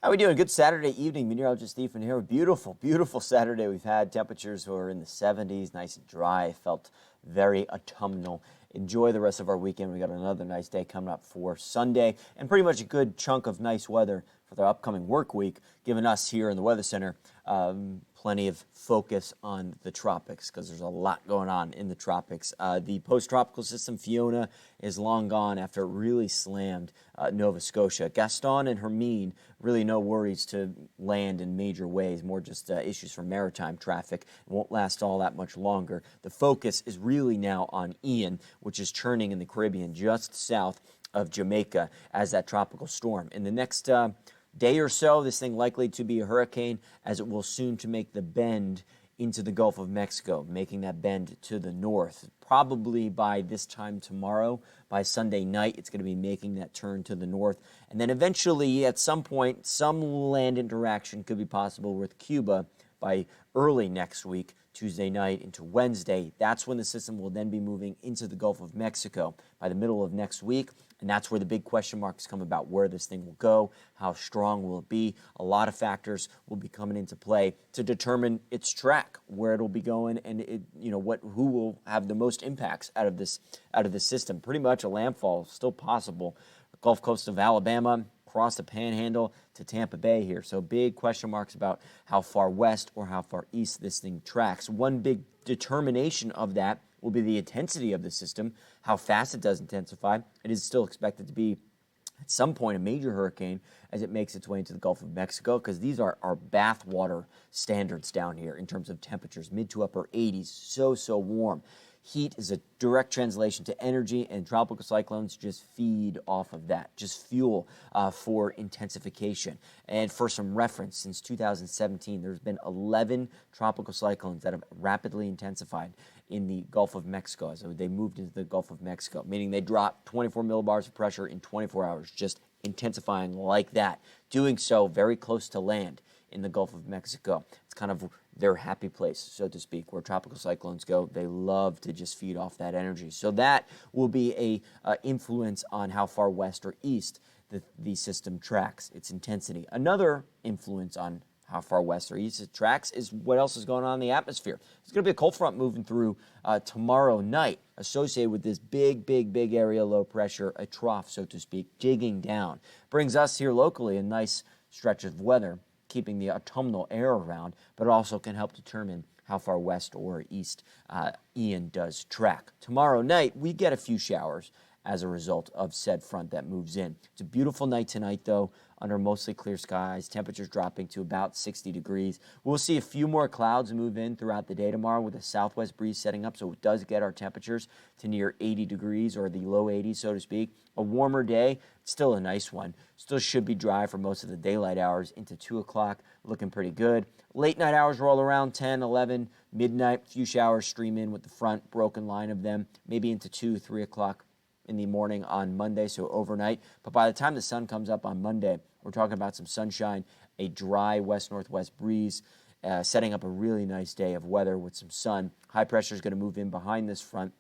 How we doing? Good Saturday evening. Meteorologist Stephen here. Beautiful, beautiful Saturday we've had. Temperatures were in the 70s, nice and dry. Felt very autumnal. Enjoy the rest of our weekend. We got another nice day coming up for Sunday, and pretty much a good chunk of nice weather for the upcoming work week, giving us here in the Weather Center plenty of focus on the tropics because there's a lot going on in the tropics. The post-tropical system Fiona is long gone after it really slammed Nova Scotia. Gaston and Hermine, really no worries to land in major ways, more just issues for maritime traffic. It won't last all that much longer. The focus is really now on Ian, which is churning in the Caribbean just south of Jamaica as that tropical storm. In the next day or so, this thing likely to be a hurricane, as it will soon to make the bend into the Gulf of Mexico, making that bend to the north. Probably by this time tomorrow, by Sunday night, it's going to be making that turn to the north. And then eventually, at some point, some land interaction could be possible with Cuba by early next week, Tuesday night into Wednesday. That's when the system will then be moving into the Gulf of Mexico by the middle of next week. And that's where the big question marks come about where this thing will go, how strong will it be. A lot of factors will be coming into play to determine its track, where it'll be going, and who will have the most impacts out of this system. Pretty much a landfall still possible. The Gulf Coast of Alabama, across the Panhandle to Tampa Bay here. So big question marks about how far west or how far east this thing tracks. One big determination of that will be the intensity of the system, how fast it does intensify. It is still expected to be at some point a major hurricane as it makes its way into the Gulf of Mexico, because these are our bathwater standards down here in terms of temperatures, mid to upper 80s, so warm. Heat is a direct translation to energy, and tropical cyclones just feed off of that, just fuel for intensification. And for some reference, since 2017, there's been 11 tropical cyclones that have rapidly intensified in the Gulf of Mexico. So they moved into the Gulf of Mexico, meaning they dropped 24 millibars of pressure in 24 hours, just intensifying like that, doing so very close to land in the Gulf of Mexico. It's kind of their happy place, so to speak, where tropical cyclones go. They love to just feed off that energy. So that will be a influence on how far west or east the system tracks, its intensity. Another influence on how far west or east it tracks is what else is going on in the atmosphere. There's going to be a cold front moving through tomorrow night, associated with this big area low pressure, a trough, so to speak, digging down. Brings us here locally a nice stretch of weather, keeping the autumnal air around, but it also can help determine how far west or east Ian does track. Tomorrow night, we get a few showers as a result of said front that moves in. It's a beautiful night tonight, though, under mostly clear skies, temperatures dropping to about 60 degrees. We'll see a few more clouds move in throughout the day tomorrow with a southwest breeze setting up, so it does get our temperatures to near 80 degrees or the low 80s, so to speak. A warmer day, still a nice one. Still should be dry for most of the daylight hours into 2 o'clock, looking pretty good. Late night hours roll around 10, 11, midnight, few showers stream in with the front broken line of them, maybe into 2, 3 o'clock in the morning on Monday, so overnight. But by the time the sun comes up on Monday, we're talking about some sunshine, a dry west-northwest breeze, setting up a really nice day of weather with some sun. High pressure is going to move in behind this front,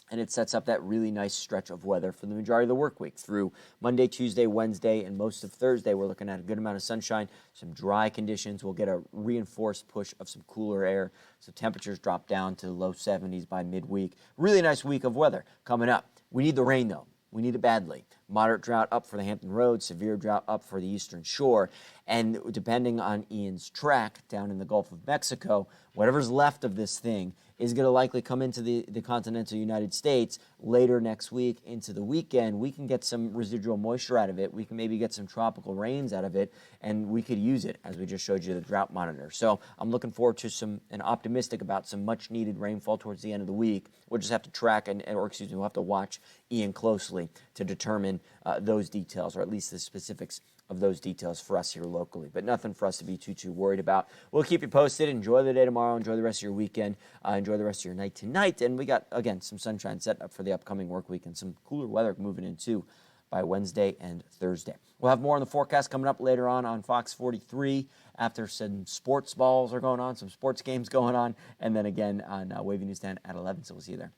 and it sets up that really nice stretch of weather for the majority of the work week. Through Monday, Tuesday, Wednesday, and most of Thursday, we're looking at a good amount of sunshine, some dry conditions. We'll get a reinforced push of some cooler air, so temperatures drop down to the low 70s by midweek. Really nice week of weather coming up. We need the rain, though. We need it badly. Moderate drought up for the Hampton Roads, severe drought up for the Eastern Shore. And depending on Ian's track down in the Gulf of Mexico, whatever's left of this thing is going to likely come into the continental United States later next week into the weekend. We can get some residual moisture out of it. We can maybe get some tropical rains out of it, and we could use it, as we just showed you the drought monitor. So I'm looking forward to and optimistic about some much-needed rainfall towards the end of the week. We'll just have to track, we'll have to watch Ian closely to determine those details, or at least the specifics of those details for us here locally. But nothing for us to be too worried about. We'll keep you posted. Enjoy the day tomorrow. Enjoy the rest of your weekend. Enjoy the rest of your night tonight. And we got, again, some sunshine set up for the upcoming work week and some cooler weather moving in, too, by Wednesday and Thursday. We'll have more on the forecast coming up later on Fox 43 after some sports balls are going on, some sports games going on, and then again on Wavy News 10 at 11. So we'll see you there.